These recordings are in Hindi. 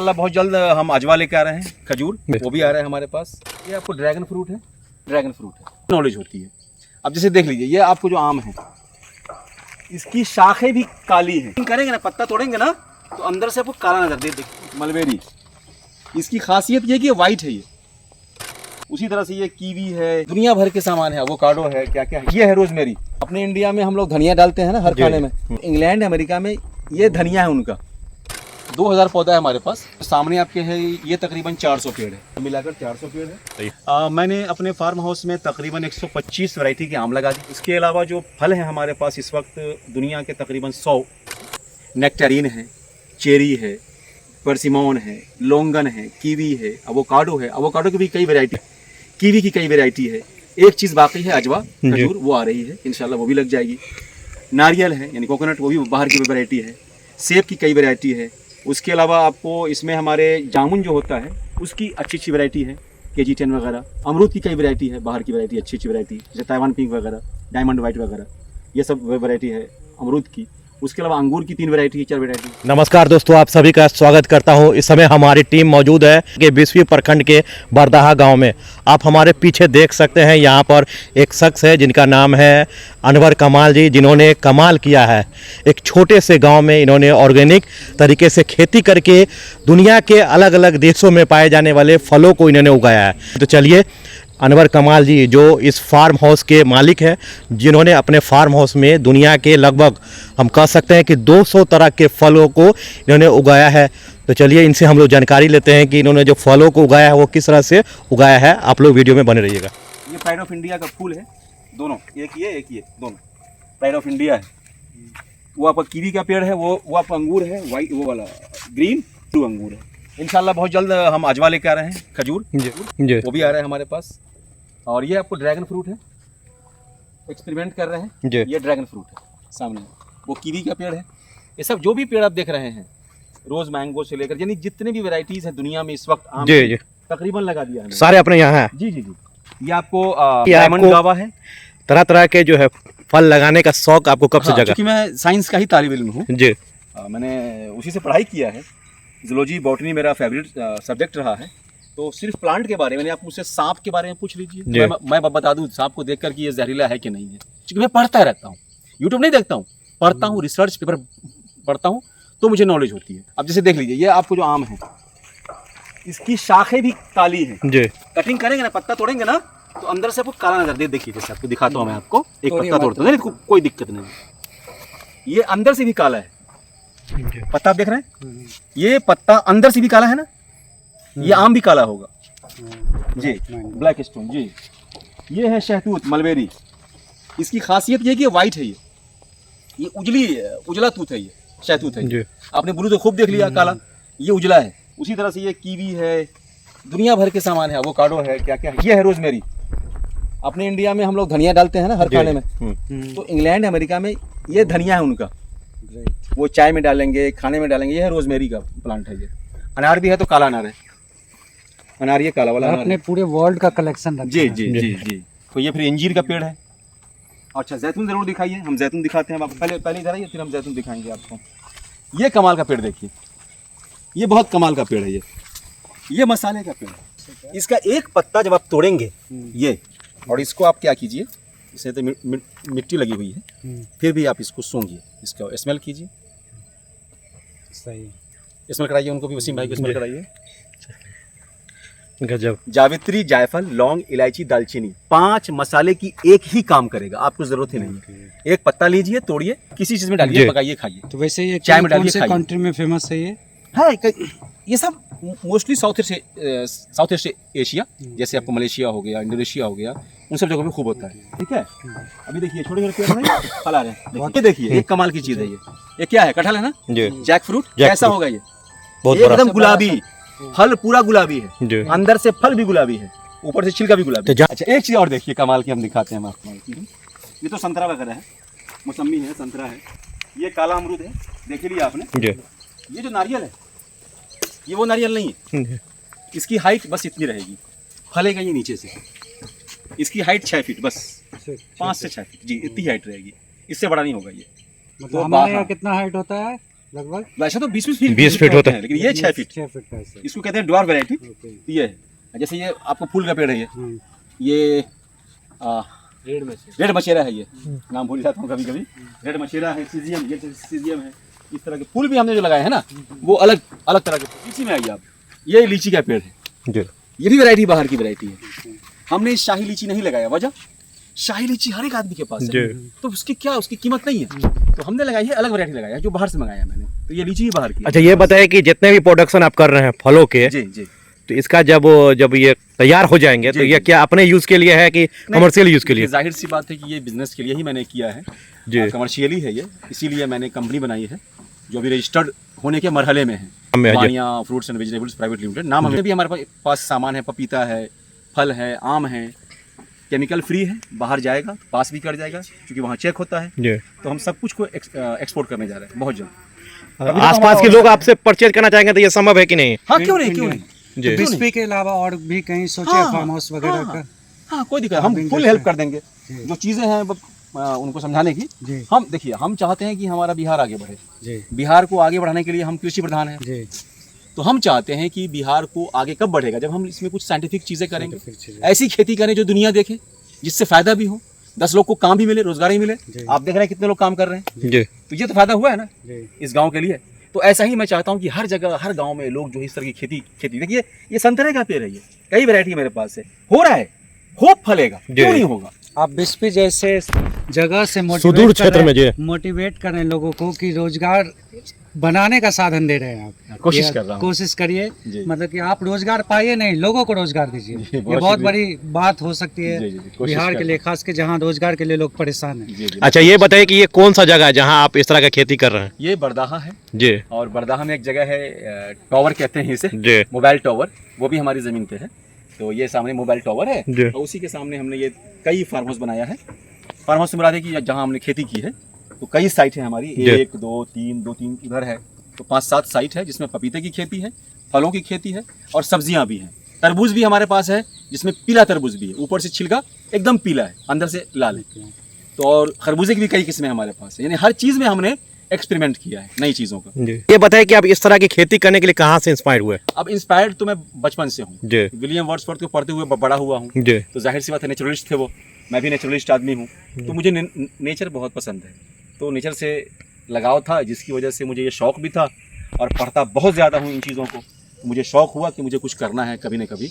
इंशाल्लाह बहुत जल्द हम अजवा लेके आ रहे हैं, खजूर वो भी आ रहा है हमारे पास। ये आपको ड्रैगन फ्रूट है, ड्रैगन फ्रूट है, नॉलेज होती है। अब जैसे देख लीजिए, ये आपको जो आम है इसकी शाखें भी काली हैं। करेंगे ना, पत्ता तोड़ेंगे ना तो अंदर से आपको काला नजर दे। मलबेरी, इसकी खासियत ये कि वाइट है ये। उसी तरह से ये कीवी है, दुनिया भर के सामान है, एवोकाडो है, क्या क्या है। ये है रोजमेरी। अपने इंडिया में हम लोग धनिया डालते हैं ना हर खाने में, इंग्लैंड अमेरिका में ये धनिया है उनका। 2000 पौधा है हमारे पास। सामने आपके है ये तकरीबन 400 पेड़ है, मिलाकर 400 पेड़ है। मैंने अपने फार्म हाउस में तकरीबन 125 वैरायटी के आम लगा दी। इसके अलावा जो फल है हमारे पास इस वक्त दुनिया के तकरीबन 100, नेक्टारीन है, चेरी है, परसिमोन है, लोंगन है, कीवी है, एवोकाडो है। एवोकाडो की भी कई वैरायटी, कीवी की कई वैरायटी है। एक चीज़ बाकी है, अजवा खजूर, वो आ रही है इंशाल्लाह, वो भी लग जाएगी। नारियल है यानी कोकोनट, वो भी बाहर की वैरायटी है। सेब की कई वैरायटी है। उसके अलावा आपको इसमें हमारे जामुन जो होता है उसकी अच्छी अच्छी वैरायटी है, KG10 वगैरह। अमरूद की कई वैरायटी है, बाहर की वैरायटी, अच्छी अच्छी वैरायटी, जैसे ताइवान पिंक वगैरह, डायमंड वाइट वगैरह, ये सब वैरायटी है अमरूद की। उसके अलावा अंगूर की 3 वैरायटी, 4 वैरायटी। नमस्कार दोस्तों, आप सभी का स्वागत करता हूं। इस समय हमारी टीम मौजूद है कि 20वीं प्रखंड के बरदाहा गांव में। आप हमारे पीछे देख सकते हैं, यहां पर एक शख्स है जिनका नाम है अनवर कमाल जी, जिन्होंने कमाल किया है। एक छोटे से गांव में इन्होंने ऑर्गेनिक तरीके से खेती करके दुनिया के अलग अलग देशों में पाए जाने वाले फलों को इन्होंने उगाया है। तो चलिए, अनवर कमाल जी जो इस फार्म हाउस के मालिक हैं, जिन्होंने अपने फार्म हाउस में दुनिया के लगभग हम कह सकते हैं कि 200 तरह के फलों को इन्होंने उगाया है। तो चलिए इनसे हम लोग जानकारी लेते हैं कि इन्होंने जो फलों को उगाया है वो किस तरह से उगाया है। आप लोग वीडियो में बने रहिएगा। ये प्राइड ऑफ इंडिया का फूल है, दोनों, एक ये दोनों प्राइड ऑफ इंडिया है। वो आपका कीवी का पेड़ है, वो आपका अंगूर है, वाइट वो वाला ग्रीन ब्लू अंगूर है। इंशाल्लाह बहुत जल्द हम अजवा लेके आ रहे हैं, खजूर जी वो भी आ रहा है हमारे पास। और ये आपको ड्रैगन फ्रूट है, एक्सपेरिमेंट कर रहे हैं जी। ये ड्रैगन फ्रूट है सामने। वो कीवी का पेड़ है। ये सब जो भी पेड़ आप देख रहे हैं, रोज मैंगो से लेकर यानी जितने भी वैरायटीज हैं दुनिया में इस वक्त आम जी तकरीबन लगा दिया है सारे अपने यहाँ हैं। जी। ये आपको डायमंड गावा है। तरह तरह के जो है फल लगाने का शौक आपको कब से जगा? क्योंकि मैं साइंस का ही तालिब इल्म हूँ जी। मैंने उसी से पढ़ाई किया है। जूलॉजी बॉटनी मेरा फेवरेट सब्जेक्ट रहा है। तो सिर्फ प्लांट के बारे में, आप मुझसे सांप के बारे में पूछ लीजिए, मैं बता दूं सांप को देखकर कि ये जहरीला है कि नहीं है। क्योंकि मैं पढ़ता रहता हूँ, यूट्यूब नहीं देखता हूँ, पढ़ता हूँ, रिसर्च पेपर पढ़ता हूँ, तो मुझे नॉलेज होती है। अब जैसे देख लीजिए, ये आपको जो आम है इसकी शाखें भी काली हैं जी। कटिंग करेंगे ना, पत्ता तोड़ेंगे ना तो अंदर से आपको काला नजर दे। देखिए जैसे आपको दिखाता हूँ मैं, आपको एक पत्ता तोड़ता हूँ, कोई दिक्कत नहीं। ये अंदर से भी काला है, पत्ता आप देख रहे हैं, ये पत्ता अंदर से भी काला है ना, ये आम भी काला होगा जी, ब्लैक स्टोन जी। ये है शहतूत मलबेरी। इसकी खासियत ये कि वाइट है, ये उजला तूत है, ये शहतूत है जी। आपने ब्लू तो खूब देख लिया, काला, ये उजला है। उसी तरह से ये कीवी है, दुनिया भर के सामान है, एवोकाडो है, क्या क्या है। ये है रोजमेरी। अपने इंडिया में हम लोग धनिया डालते हैं ना हर खाने में, तो इंग्लैंड अमेरिका में ये धनिया है उनका, वो चाय में डालेंगे, खाने में डालेंगे। ये है रोजमेरी का प्लांट है। ये अनार भी है, तो काला अनार है, अनार ये काला वाला अपने पूरे वर्ल्ड का कलेक्शन रखा जी जी जी जी। तो ये फिर अंजीर का पेड़ है। अच्छा, जैतून जरूर दिखाइए, हम जैतून दिखाते हैं आपको। पहले इधर आइए, फिर हम जैतून दिखाएंगे आपको। ये कमाल का पेड़ देखिए, ये बहुत कमाल का पेड़ है। ये मसाले का पेड़ है। इसका एक पत्ता जब आप तोड़ेंगे ये, और इसको आप क्या कीजिए, इसे तो मिट्टी लगी हुई है, फिर भी आप इसको सूंघिए, इसका स्मेल कीजिए। सही स्मेल कराइए उनको भी, वसीम भाई को स्मेल कराइए। गजब। जावित्री, जायफल, लौंग, इलायची, दालचीनी, 5 मसाले की एक ही काम करेगा, आपको जरूरत ही नहीं है। एक पत्ता लीजिए, तोड़िए, किसी चीज में डालिए, पकाइए, खाइए। तो वैसे ये चाय में डालिए, कौन से कंट्री में फेमस है ये? हाँ, ये सब मोस्टली साउथ ईस्ट एशिया, जैसे आपको मलेशिया हो गया, इंडोनेशिया हो गया, उन सब जगहों में खूब होता है। ठीक है, अभी देखिए छोटे छोटे पेड़ में फल आ रहे हैं। ये देखिए, एक कमाल की चीज है ये क्या है? कटहल है ना, जैक फ्रूट। कैसा होगा ये? एकदम गुलाबी, फल पूरा गुलाबी है, अंदर से फल भी गुलाबी है, ऊपर से छिलका भी गुलाबी। अच्छा, एक चीज और देखिए कमाल की, हम दिखाते हैं आपको। ये तो संतरा वगैरह है, मौसम्मी है, संतरा है, ये काला अमरूद है, देख लिया आपने। ये जो नारियल है, ये वो नारियल नहीं है, इसकी हाइट बस इतनी रहेगी, फलेगा ये नीचे से। इसकी हाइट 6 फीट, बस 5 से 6 फीट जी, इतनी हाइट रहेगी, इससे बड़ा नहीं होगा ये। मतलब हमारे यहाँ कितना हाइट होता है? लगभग वैसे तो 20 फीट 20 फीट होता है। लेकिन ये 6 फीट 6 फीट का है इसको कहते हैं ड्वार वैरायटी। ओके ये है जैसे ये आपको फूल का पेड़ है ये रेड मचेरा है, ये नाम भूल जाता हूँ कभी कभी। रेड मचेरा है, सीजियम, ये सीजियम है। इस तरह के फूल भी हमने जो लगाए हैं ना वो अलग अलग तरह के। लीची में आइए आप, ये लीची का पेड़ है जी। ये भी वैरायटी बाहर की वैरायटी है। हमने शाही लीची नहीं लगाया, वजह शाही लीची हर एक आदमी के पास है, तो उसकी कीमत नहीं है, तो हमने लगाई है अलग वैरायटी लगाया है जो बाहर से मंगाया मैंने। तो ये लीची ही बाहर की। अच्छा ये बताइए कि जितने भी प्रोडक्शन आप कर रहे हैं फलों के, जी जी, तो इसका जब ये तैयार हो जाएंगे तो ये क्या अपने यूज के लिए है कि कमर्शियल यूज के लिए? जाहिर सी बात है कि ये बिजनेस के लिए ही मैंने किया है जी, कमर्शियली है ये, इसीलिए मैंने कंपनी बनाई है जो अभी रजिस्टर्ड होने के मरहले में है, Vaniya fruits and vegetables private limited नाम। हमें भी हमारे पास सामान है, पपीता है, फल है, आम है, केमिकल फ्री है, बाहर जाएगा तो पास भी कर जाएगा क्योंकि वहाँ चेक होता है। तो हम सब कुछ को एक्सपोर्ट करने जा रहे हैं बहुत जल्द। आसपास के लोग आपसे परचेज करना चाहेंगे तो ये संभव है कि नहीं? हाँ क्यों नहीं तो बिस्फी के अलावा और भी कहीं सोचे फार्म हाउस वगैरह का? हाँ कोई दिक्कत, हम फुल हेल्प कर देंगे। जो चीज़ें हैं उनको समझाने की, हम देखिए हम चाहते हैं कि हमारा बिहार आगे बढ़े। बिहार को आगे बढ़ाने के लिए हम कृषि प्रधान हैं, तो हम चाहते हैं कि बिहार को आगे कब बढ़ेगा जब हम इसमें कुछ साइंटिफिक चीज़ें करेंगे, ऐसी खेती करें जो दुनिया देखे, जिससे फायदा भी हो, 10 लोग को काम भी मिले, रोजगार ही मिले। आप देख रहे हैं कितने लोग काम कर रहे हैं, तो ये तो फायदा हुआ है ना इस गाँव के लिए। तो ऐसा ही मैं चाहता हूँ कि हर जगह हर गांव में लोग जो इस तरह की खेती देखिए, ये संतरे का पेड़ है, ये कई वैरायटी मेरे पास है, हो रहा है, होप फलेगा, क्यों नहीं होगा। आप बिस्फी जैसे जगह से सुदूर क्षेत्र में मोटिवेट कर रहे हैं लोगों को कि रोजगार बनाने का साधन दे रहे हैं आप। कोशिश कर रहा हूं। कोशिश करिए, मतलब कि आप रोजगार पाइए नहीं, लोगों को रोजगार दीजिए। ये बहुत बड़ी बात हो सकती है बिहार के लिए, खास के जहाँ रोजगार के लिए लोग परेशान हैं। अच्छा ये बताइए कि ये कौन सा जगह है जहाँ आप इस तरह का खेती कर रहे हैं? ये बरदाहा है जी, और बरदाहा में एक जगह है, टावर कहते हैं इसे, मोबाइल टावर, वो भी हमारी जमीन पे है। तो ये सामने मोबाइल टावर है और उसी के सामने हमने ये कई फार्म हाउस बनाया है। फार्म हाउस से मुराद है कि जहाँ हमने खेती की है, तो कई साइट है हमारी, 1 2 3 इधर है, तो 5-7 साइट है जिसमें पपीते की खेती है, फलों की खेती है और सब्जियां भी हैं। तरबूज भी हमारे पास है जिसमें पीला तरबूज भी है, ऊपर से छिलका एकदम पीला है, अंदर से लाल है। तो और खरबूजे की भी कई किस्में हमारे पास है, यानी हर चीज़ में हमने एक्सपेरिमेंट किया है नई चीज़ों का। ये बताइए कि आप इस तरह की खेती करने के लिए कहाँ से इंस्पायर हुए? अब इंस्पायर्ड तो मैं बचपन से हूँ, विलियम वर्ड्सवर्थ को पढ़ते हुए बड़ा हुआ हूँ, तो जाहिर सी बात है नेचुरलिस्ट थे वो, मैं भी नेचुरलिस्ट आदमी हूँ, तो मुझे नेचर बहुत पसंद है, तो नेचर से लगाव था, जिसकी वजह से मुझे ये शौक़ भी था और पढ़ता बहुत ज़्यादा हूँ इन चीज़ों को। तो मुझे शौक़ हुआ कि मुझे कुछ करना है कभी न कभी।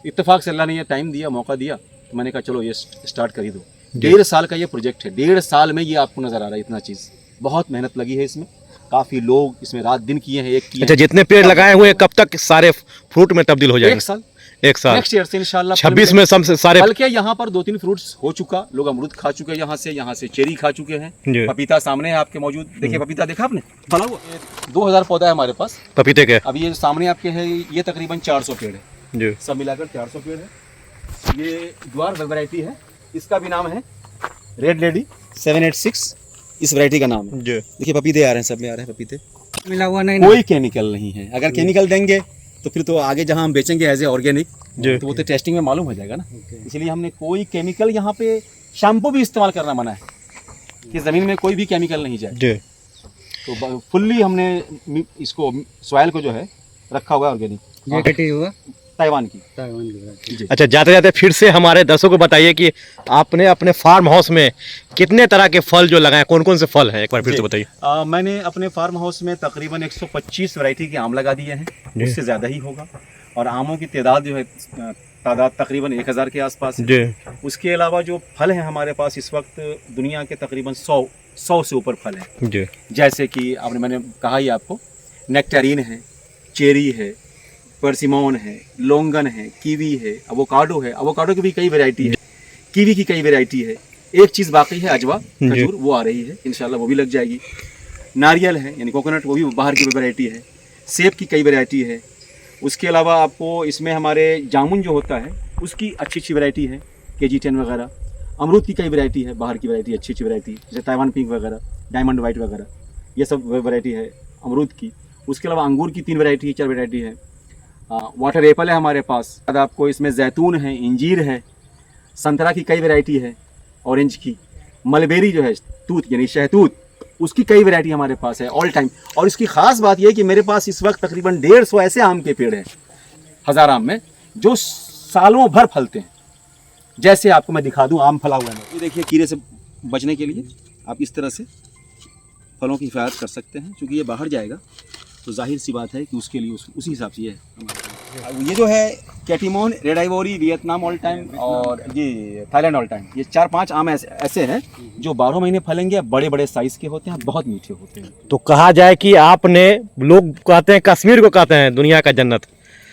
इत्तेफाक से अल्लाह ने ये टाइम दिया, मौका दिया, तो मैंने कहा चलो ये स्टार्ट कर ही दो। 1.5 साल का ये प्रोजेक्ट है, 1.5 साल में ये आपको नज़र आ रहा है इतना चीज़, बहुत मेहनत लगी है इसमें, काफ़ी लोग इसमें रात दिन किए हैं, एक किए। अच्छा जितने पेड़ लगाए हुए कब तक सारे फ्रूट में तब्दील हो जाएंगे? 1 साल नेक्स्ट ईयर से इंशाल्लाह 26 में सब सारे। बल्कि यहाँ पर 2-3 फ्रूट्स हो चुका, लोग अमरूद खा चुके हैं, यहाँ से चेरी खा चुके हैं, पपीता सामने है आपके मौजूद, देखिए पपीता देखा आपने फला हुआ, 2000 पौधा है हमारे पास पपीते के। अब ये सामने आपके है, ये तकरीबन 400 पेड़ है, सब मिलाकर 400 पेड़ है। ये द्वार वैरायटी है, इसका भी नाम है रेड लेडी 786, इस वैरायटी का नाम है। देखिए पपीते आ रहे हैं, सब में आ रहे हैं पपीते, मिला हुआ नहीं, कोई केमिकल नहीं है। अगर केमिकल देंगे तो फिर तो आगे जहाँ हम बेचेंगे एज ए ऑर्गेनिक, तो वो तो टेस्टिंग में मालूम हो जाएगा ना। इसलिए हमने कोई केमिकल, यहाँ पे शैम्पू भी इस्तेमाल करना मना है कि ज़मीन में कोई भी केमिकल नहीं जाए। तो फुल्ली हमने इसको सॉइल को जो है रखा हुआ है ऑर्गेनिक। ये हुआ ताइवान की। अच्छा जाते जाते फिर से हमारे दर्शकों को बताइए कि आपने अपने फार्म हाउस में कितने तरह के फल जो लगाए, कौन कौन से फल हैं, एक बार फिर से बताइए। मैंने अपने फार्म हाउस में तकरीबन 125 वैरायटी के आम लगा दिए हैं, उससे ज़्यादा ही होगा, और आमों की तादाद जो है तकरीबन 1000 के आसपास है। उसके अलावा जो फल हैं हमारे पास इस वक्त दुनिया के तकरीबन 100 से ऊपर फल हैं, जैसे कि मैंने कहा ही आपको, नेक्टेरिन है, चेरी है, परसिमोन है, लोंगन है, कीवी है, अवोकाडो है, अवोकाडो की भी कई वैरायटी है, कीवी की कई वैरायटी है। एक चीज़ बाकी है अजवा खजूर, वो आ रही है इंशाल्लाह, वो भी लग जाएगी। नारियल है यानी कोकोनट, वो भी बाहर की वैरायटी है। सेब की कई वैरायटी है। उसके अलावा आपको इसमें हमारे जामुन जो होता है उसकी अच्छी अच्छी वैरायटी है, KG10 वगैरह। अमरूद की कई वैरायटी है, बाहर की वैरायटी, अच्छी अच्छी वैरायटी, जैसे ताइवान पिंक वगैरह, डायमंड वाइट वगैरह, ये सब वैरायटी है अमरूद की। उसके अलावा अंगूर की 3 वैरायटी 4 वैरायटी है। वाटर एप्पल है हमारे पास, आपको इसमें जैतून है, इंजीर है, संतरा की कई वैरायटी है, ऑरेंज की, मलबेरी जो है तूत यानी शहतूत, उसकी कई वैरायटी हमारे पास है ऑल टाइम। और इसकी खास बात यह है कि मेरे पास इस वक्त तकरीबन 150 ऐसे आम के पेड़ हैं हजार आम में, जो सालों भर फलते हैं। जैसे आपको मैं दिखा दूं, आम फला हुआ है, ये देखिए, कीड़े से बचने के लिए आप इस तरह से फलों की हिफाजत कर सकते हैं। क्योंकि ये बाहर जाएगा तो जाहिर सी बात है कि उसके लिए उसी हिसाब से ये है। ये जो है कैटीमोन, red ivory, Vietnam all time और ये थाईलैंड ऑल टाइम, ये 4-5 आम ऐसे हैं जो 12 महीने फलेंगे, बड़े बड़े साइज के होते हैं, बहुत मीठे होते हैं। तो कहा जाए कि आपने, लोग कहते हैं कश्मीर को कहते हैं दुनिया का जन्नत,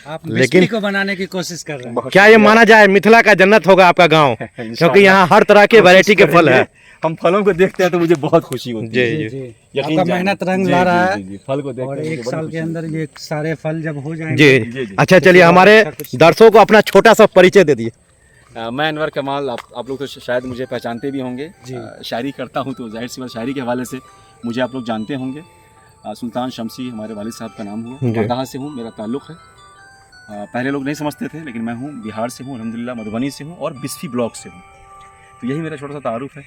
आप लेकिन को बनाने की कोशिश कर रहे हैं। क्या ये माना जाए मिथिला का जन्नत होगा आपका गांव? क्योंकि यहाँ हर तरह के वैरायटी के फल है। हम फलों को देखते हैं तो मुझे बहुत खुशी होती है। जी जी, आपका मेहनत रंग ला रहा है। फल को देखते और हैं 1 साल के अंदर ये सारे फल जब हो जी जाएंगे। जी। अच्छा चलिए, हमारे दर्शकों को अपना छोटा सा परिचय दे दिए। मैं अनवर कमाल, आप लोग तो शायद मुझे पहचानते भी होंगे। शायरी करता हूँ तो जाहिर सी बात शायरी के हवाले से मुझे आप लोग जानते होंगे। सुल्तान शमसी हमारे वालिद साहब का नाम हुआ, बरदाहा से हूँ, मेरा ताल्लुक़ है। पहले लोग नहीं समझते थे, लेकिन मैं हूँ बिहार से हूँ, अल्हम्दुलिल्लाह मधुबनी से हूँ और बिस्फी ब्लॉक से हूँ। तो यही मेरा छोटा सा तारुफ है।